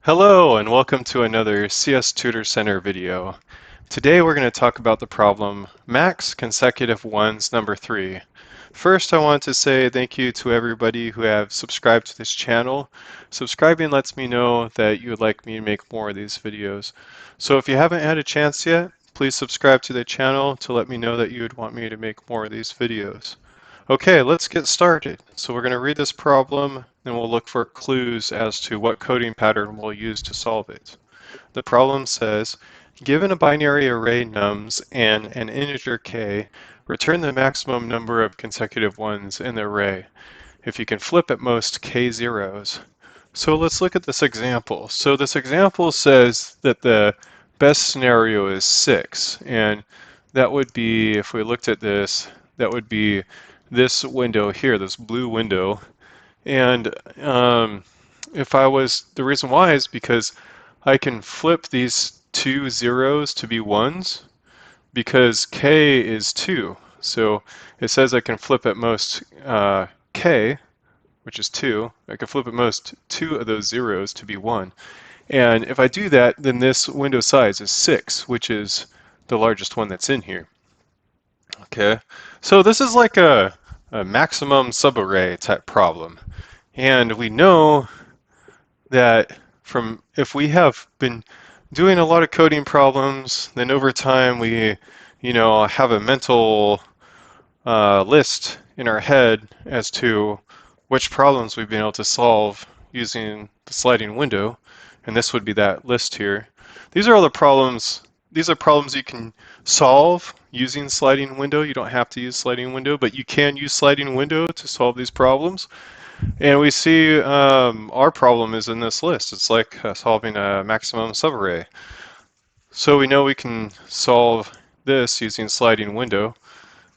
Hello and welcome to another CS Tutor Center video. Today we're going to talk about the problem max consecutive ones number 3. First, I want to say thank you to everybody who have subscribed to this channel. Subscribing lets me know that you would like me to make more of these videos. So if you haven't had a chance yet, please subscribe to the channel to let me know that you would want me to make more of these videos. Okay, let's get started. So we're going to read this problem and we'll look for clues as to what coding pattern we'll use to solve it. The problem says, given a binary array nums and an integer k, return the maximum number of consecutive ones in the array if you can flip at most k zeros. So let's look at this example. So this example says that the best scenario is 6, and that would be, if we looked at this, that would be this window here, this blue window. And the reason why is because I can flip these two zeros to be ones because k is 2. So it says I can flip at most k, which is 2. I can flip at most 2 of those zeros to be 1. And if I do that, then this window size is 6, which is the largest one that's in here. Okay, so this is like a maximum subarray type problem. And we know that if we have been doing a lot of coding problems, then over time we, have a mental list in our head as to which problems we've been able to solve using the sliding window. And this would be that list here. These are all the problems. These are problems you can solve using sliding window. You don't have to use sliding window, but you can use sliding window to solve these problems. And we see our problem is in this list. It's like solving a maximum subarray. So we know we can solve this using sliding window.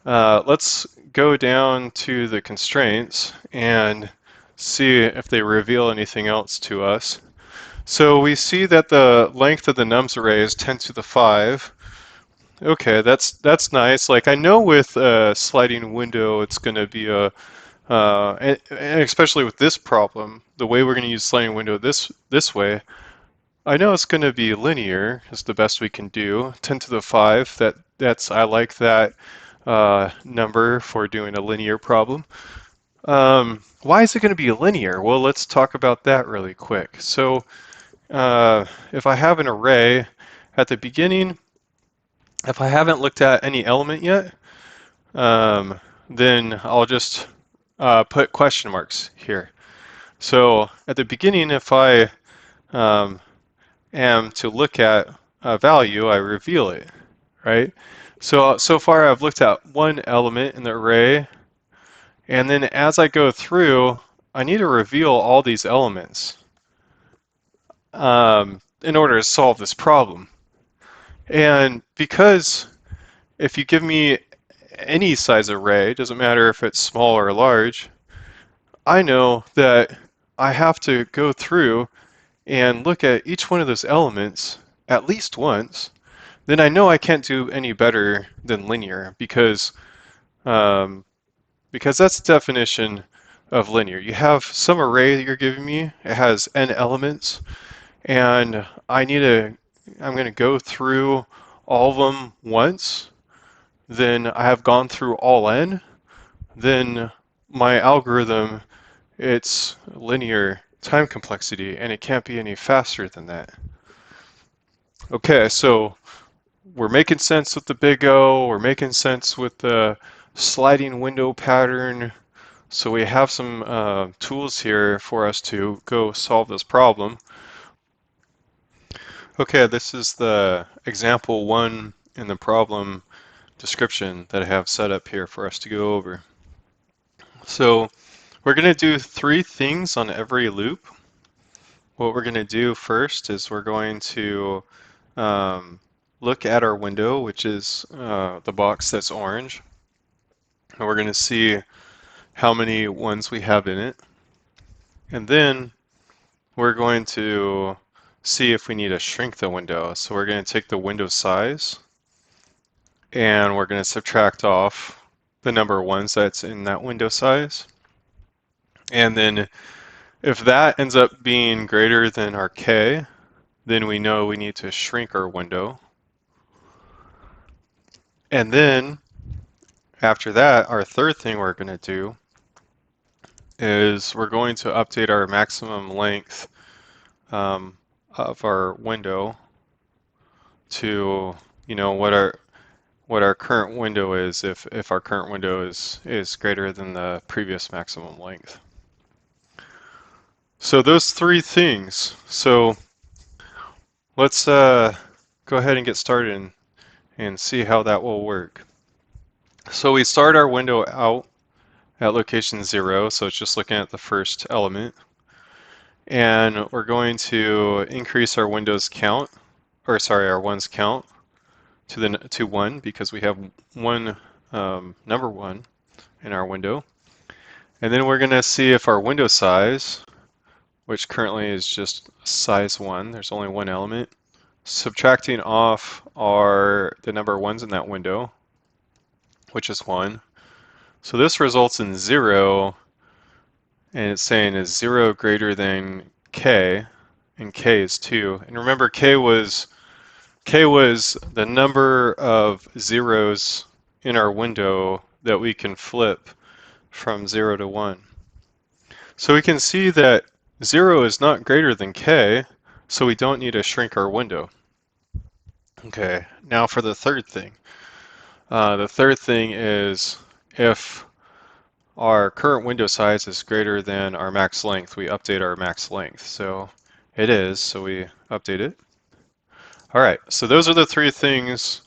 Let's go down to the constraints and see if they reveal anything else to us. So we see that the length of the nums array is 10 to the 5. Okay, that's nice. Like I know with a sliding window, it's going to be and especially with this problem, the way we're going to use sliding window this way, I know it's going to be linear is the best we can do. 10 to the 5. I like that number for doing a linear problem. Why is it going to be linear? Well, let's talk about that really quick. So if I have an array at the beginning, if I haven't looked at any element yet, then I'll just put question marks here. So at the beginning, if I am to look at a value, I reveal it, right? So far I've looked at one element in the array, and then as I go through, I need to reveal all these elements in order to solve this problem. And because if you give me any size array, doesn't matter if it's small or large, I know that I have to go through and look at each one of those elements at least once. Then I know I can't do any better than linear because that's the definition of linear. You have some array that you're giving me, it has n elements, and I'm going to go through all of them once. Then I have gone through all n. Then my algorithm, it's linear time complexity, and it can't be any faster than that. Okay, so we're making sense with the big O, we're making sense with the sliding window pattern. So we have some tools here for us to go solve this problem. Okay, this is the example 1 in the problem description that I have set up here for us to go over. So we're going to do 3 things on every loop. What we're going to do first is we're going to look at our window, which is the box that's orange. And we're going to see how many ones we have in it. And then we're going to see if we need to shrink the window. So we're going to take the window size and we're going to subtract off the number of ones that's in that window size. And then If that ends up being greater than our k, then we know we need to shrink our window. And then after that, our third thing we're going to do is we're going to update our maximum length of our window to, what our current window is if our current window is greater than the previous maximum length. So those three things. So let's go ahead and get started and see how that will work. So we start our window out at location 0, so it's just looking at the first element. And we're going to increase our windows count, or sorry, our ones count to 1 because we have one number 1 in our window. And then we're going to see if our window size, which currently is just size 1, there's only one element, subtracting off the number 1s in that window, which is 1. So this results in 0, and it's saying is 0 greater than k, and k is 2. And remember, k was the number of zeros in our window that we can flip from 0 to 1. So we can see that 0 is not greater than k, so we don't need to shrink our window. Okay, now for the third thing. The third thing is if our current window size is greater than our max length, we update our max length. So it is, so we update it. All right, so those are the three things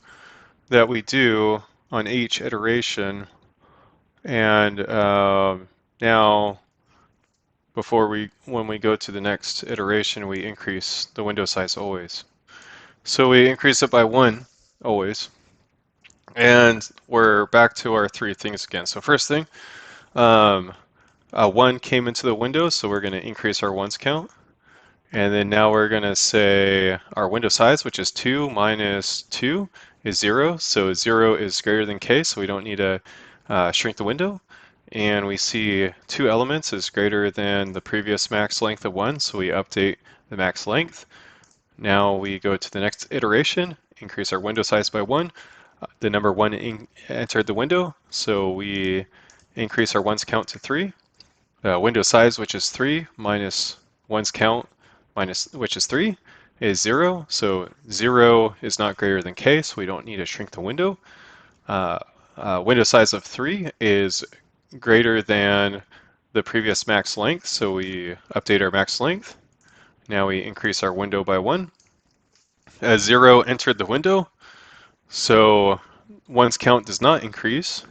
that we do on each iteration. And now, when we go to the next iteration, we increase the window size always. So we increase it by 1 always. And we're back to our three things again. So first thing, 1 came into the window, so we're going to increase our ones count. And then now we're going to say our window size, which is 2 minus 2 is 0. So 0 is greater than k, so we don't need to shrink the window. And we see 2 elements is greater than the previous max length of 1, so we update the max length. Now we go to the next iteration, increase our window size by 1. The number 1 entered the window, so we increase our ones count to 3. Window size, which is 3, minus ones count, which is 3, is 0. So 0 is not greater than k, so we don't need to shrink the window. Window size of 3 is greater than the previous max length, so we update our max length. Now we increase our window by 1. 0 entered the window, so one's count does not increase.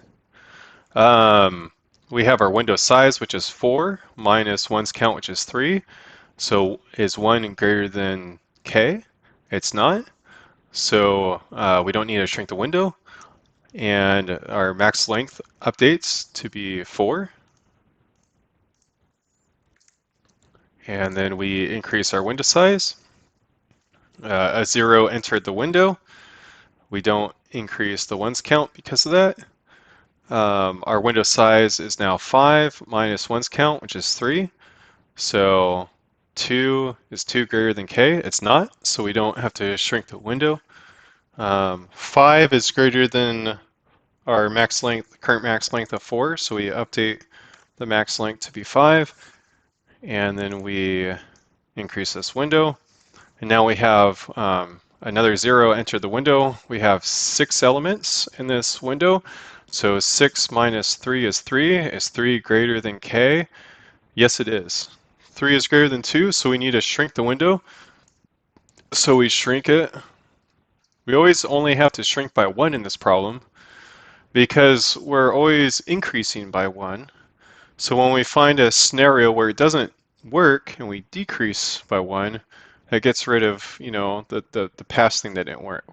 We have our window size, which is 4, minus one's count, which is 3. So is 1 greater than k? It's not. So we don't need to shrink the window. And our max length updates to be 4. And then we increase our window size. A 0 entered the window. We don't increase the ones count because of that. Our window size is now 5 minus ones count, which is 3. So 2 is 2 greater than k? It's not, so we don't have to shrink the window. 5 is greater than our max length, current max length of 4, so we update the max length to be 5. And then we increase this window. And now we have another 0 enter the window. We have 6 elements in this window. So 6 minus 3 is 3. Is 3 greater than k? Yes, it is. 3 is greater than 2, so we need to shrink the window. So we shrink it. We always only have to shrink by 1 in this problem because we're always increasing by 1. So when we find a scenario where it doesn't work and we decrease by 1, that gets rid of, the past thing that didn't work.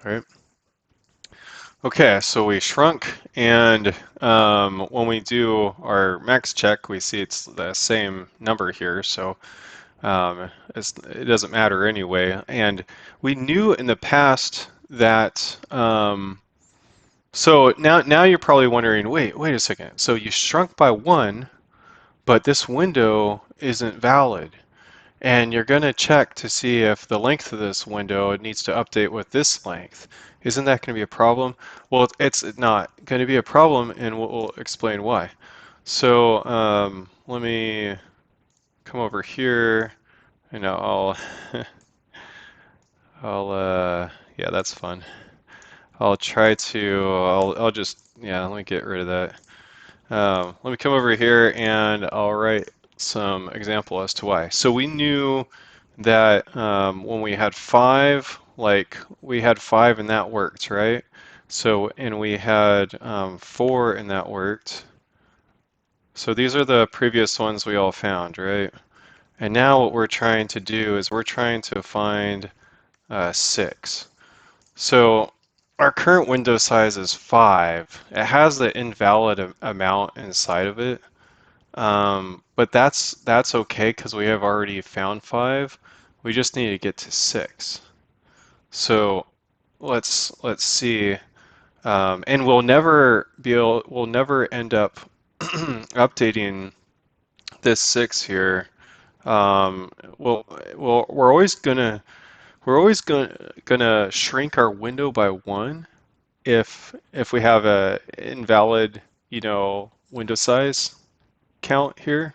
All right. Okay, so we shrunk, and when we do our max check, we see it's the same number here, so it doesn't matter anyway. And we knew in the past that, so now you're probably wondering, wait a second, so you shrunk by 1, but this window isn't valid. And you're going to check to see if the length of this window needs to update with this length. Isn't that going to be a problem? Well, it's not going to be a problem, and we'll explain why. So let me come over here, and yeah, that's fun. I'll try to, I'll just, yeah, let me get rid of that. Let me come over here and I'll write some example as to why. So we knew that when we had 5, like we had 5 and that worked, right? So, and we had 4 and that worked. So these are the previous ones we all found, right? And now what we're trying to do is we're trying to find 6. So our current window size is 5. It has the invalid amount inside of it. But that's okay because we have already found 5. We just need to get to 6. So let's see. And we'll never end up updating this 6 here. Well, we're always gonna shrink our window by 1 if we have a invalid, window size count here,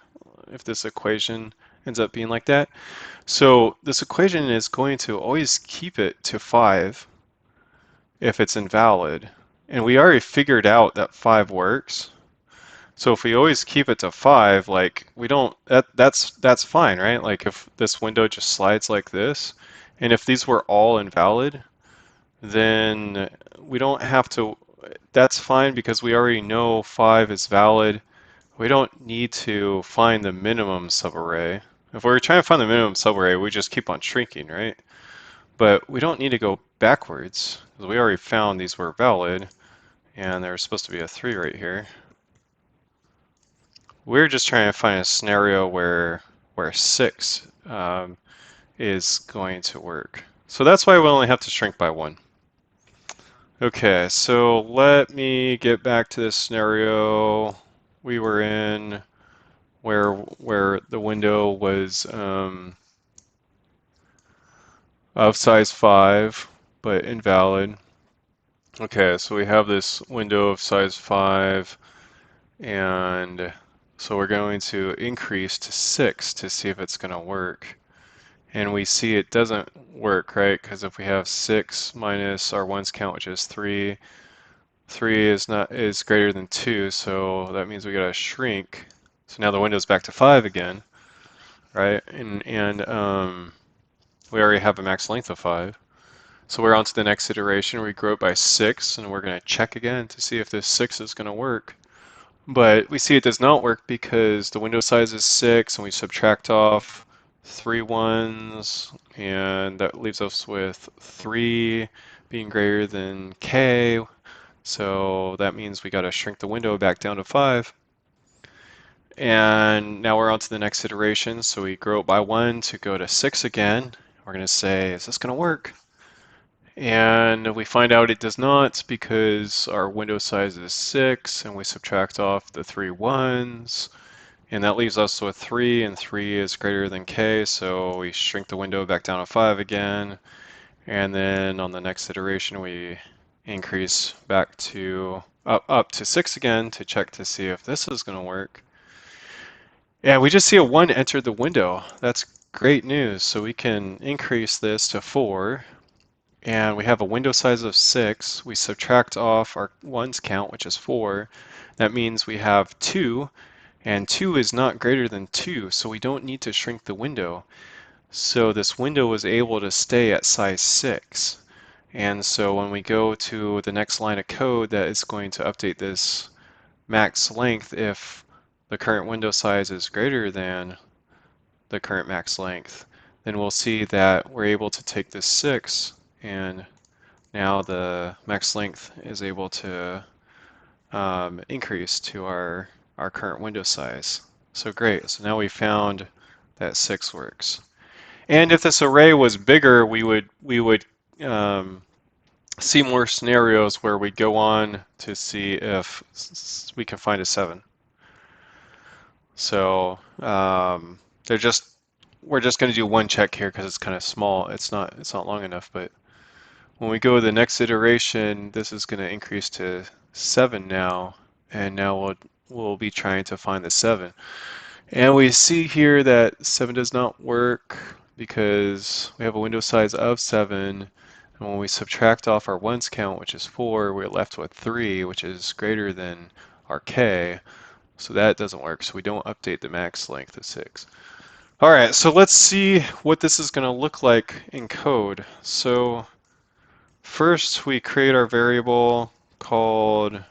if this equation ends up being like that. So this equation is going to always keep it to 5 if it's invalid. And we already figured out that 5 works. So if we always keep it to 5, like we don't, that's fine, right? Like if this window just slides like this, and if these were all invalid, then we don't have to, that's fine because we already know 5 is valid. We don't need to find the minimum subarray. If we were trying to find the minimum subarray, we just keep on shrinking, right? But we don't need to go backwards because we already found these were valid, and there's supposed to be a 3 right here. We're just trying to find a scenario where 6 is going to work. So that's why we only have to shrink by 1. Okay, so let me get back to this scenario we were in where the window was of size 5 but invalid. Okay, so we have this window of size 5, and so we're going to increase to 6 to see if it's going to work. And we see it doesn't work, right? Because if we have 6 minus our ones count, which is 3, 3 is greater than 2, so that means we got to shrink. So now the window's back to 5 again, right? And we already have a max length of 5. So we're on to the next iteration. We grow it by 6, and we're going to check again to see if this 6 is going to work. But we see it does not work because the window size is 6, and we subtract off 3 ones, and that leaves us with 3 being greater than k. So that means we got to shrink the window back down to 5. And now we're on to the next iteration. So we grow it by 1 to go to 6 again. We're going to say, is this going to work? And we find out it does not because our window size is 6 and we subtract off the 3 ones. And that leaves us with 3, and 3 is greater than k, so we shrink the window back down to 5 again. And then on the next iteration, we increase back to up to 6 again to check to see if this is going to work. And we just see a 1 enter the window. That's great news. So we can increase this to 4. And we have a window size of 6. We subtract off our ones count, which is 4. That means we have 2. And 2 is not greater than 2, so we don't need to shrink the window. So this window was able to stay at size 6. And so when we go to the next line of code that is going to update this max length if the current window size is greater than the current max length, then we'll see that we're able to take this 6, and now the max length is able to increase to our current window size. So great, so now we found that 6 works. And if this array was bigger, we would see more scenarios where we go on to see if we can find a 7. So they're just we're just going to do one check here because it's kind of small. It's not long enough, but when we go to the next iteration, this is going to increase to 7 now, and now we'll be trying to find the 7. And we see here that 7 does not work because we have a window size of 7. And when we subtract off our ones count, which is 4, we're left with 3, which is greater than our k. So that doesn't work. So we don't update the max length of 6. All right, so let's see what this is going to look like in code. So first we create our variable called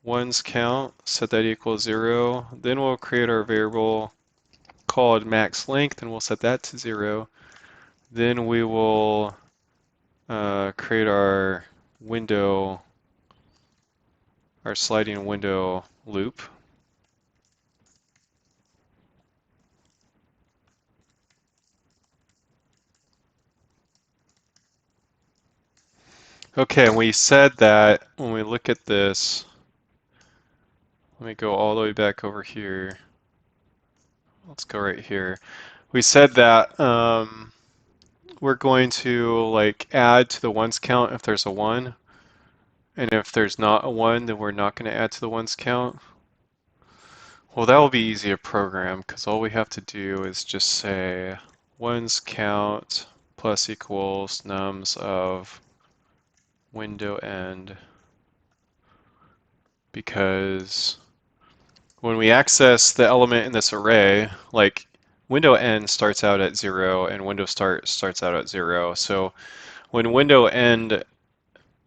ones count, set that equals 0. Then we'll create our variable called max length and we'll set that to 0. Then we will create our window, our sliding window loop. Okay, and we said that when we look at this, let me go all the way back over here. Let's go right here. We said that we're going to like add to the ones count if there's a 1, and if there's not a 1, then we're not going to add to the ones count. Well, that will be easy to program because all we have to do is just say ones count plus equals nums of window end, because when we access the element in this array, like window end starts out at 0 and window start starts out at 0. So when window end,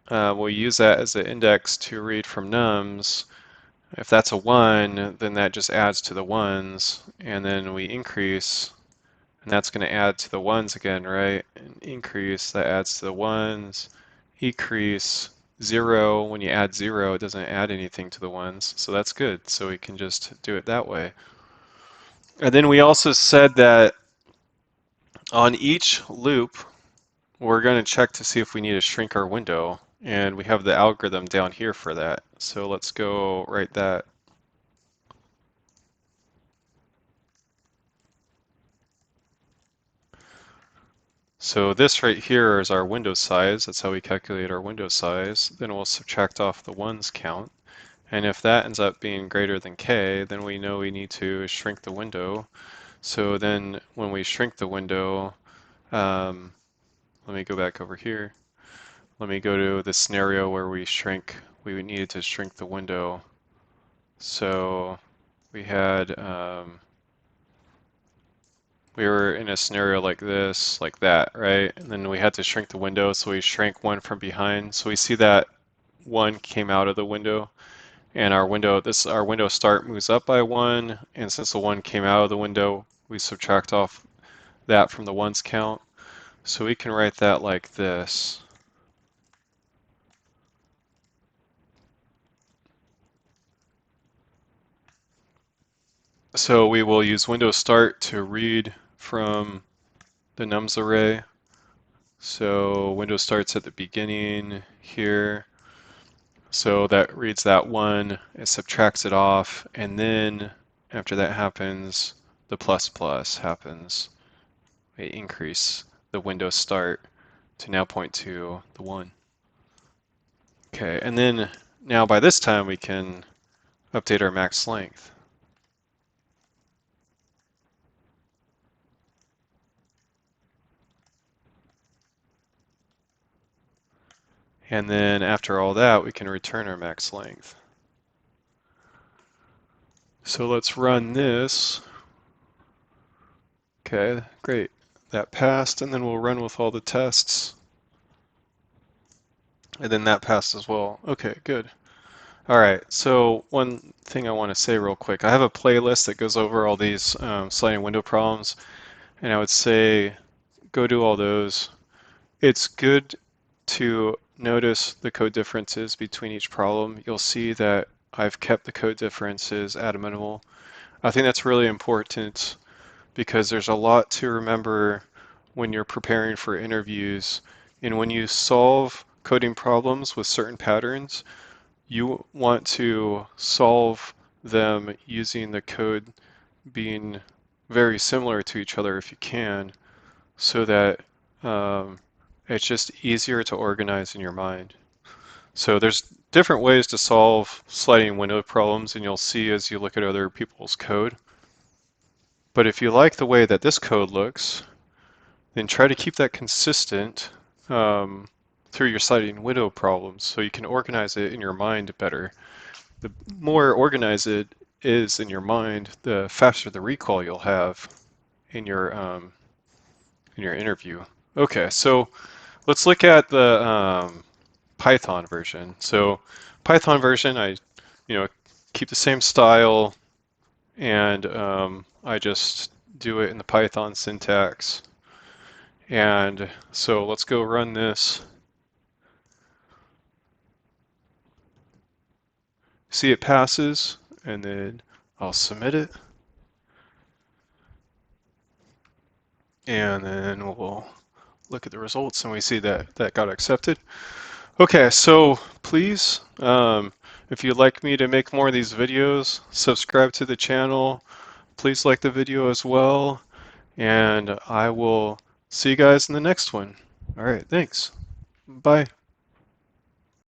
we'll use that as an index to read from nums. If that's a 1, then that just adds to the ones, and then we increase, and that's going to add to the ones again, right? And increase, that adds to the ones. Decrease, 0, when you add 0, it doesn't add anything to the ones, so that's good. So we can just do it that way. And then we also said that on each loop, we're going to check to see if we need to shrink our window, and we have the algorithm down here for that. So let's go write that. So this right here is our window size. That's how we calculate our window size. Then we'll subtract off the ones count. And if that ends up being greater than k, then we know we need to shrink the window. So then when we shrink the window, let me go back over here. Let me go to the scenario where we needed to shrink the window. So we had, we were in a scenario like this, like that, right? And then we had to shrink the window, so we shrank 1 from behind. So we see that 1 came out of the window, and our window start moves up by 1, and since the 1 came out of the window, we subtract off that from the ones count. So we can write that like this. So we will use window start to read from the nums array. So window starts at the beginning here. So that reads that 1, it subtracts it off, and then after that happens, the plus plus happens. We increase the window start to now point to the 1. Okay, and then now by this time we can update our max length. And then after all that, we can return our max length. So let's run this. Okay, great. That passed, and then we'll run with all the tests. And then that passed as well. Okay, good. All right, so one thing I want to say real quick. I have a playlist that goes over all these sliding window problems, and I would say go do all those. It's good to notice the code differences between each problem. You'll see that I've kept the code differences at a minimal. I think that's really important because there's a lot to remember when you're preparing for interviews. And when you solve coding problems with certain patterns, you want to solve them using the code being very similar to each other if you can, so that it's just easier to organize in your mind. So there's different ways to solve sliding window problems, and you'll see as you look at other people's code. But if you like the way that this code looks, then try to keep that consistent through your sliding window problems so you can organize it in your mind better. The more organized it is in your mind, the faster the recall you'll have in your interview. Okay, so let's look at the Python version. So Python version, I keep the same style, and I just do it in the Python syntax. And so let's go run this. See, it passes, and then I'll submit it. And then we'll look at the results, and we see that that got accepted. Okay, so please, if you'd like me to make more of these videos, subscribe to the channel. Please like the video as well, and I will see you guys in the next one. All right, thanks. Bye.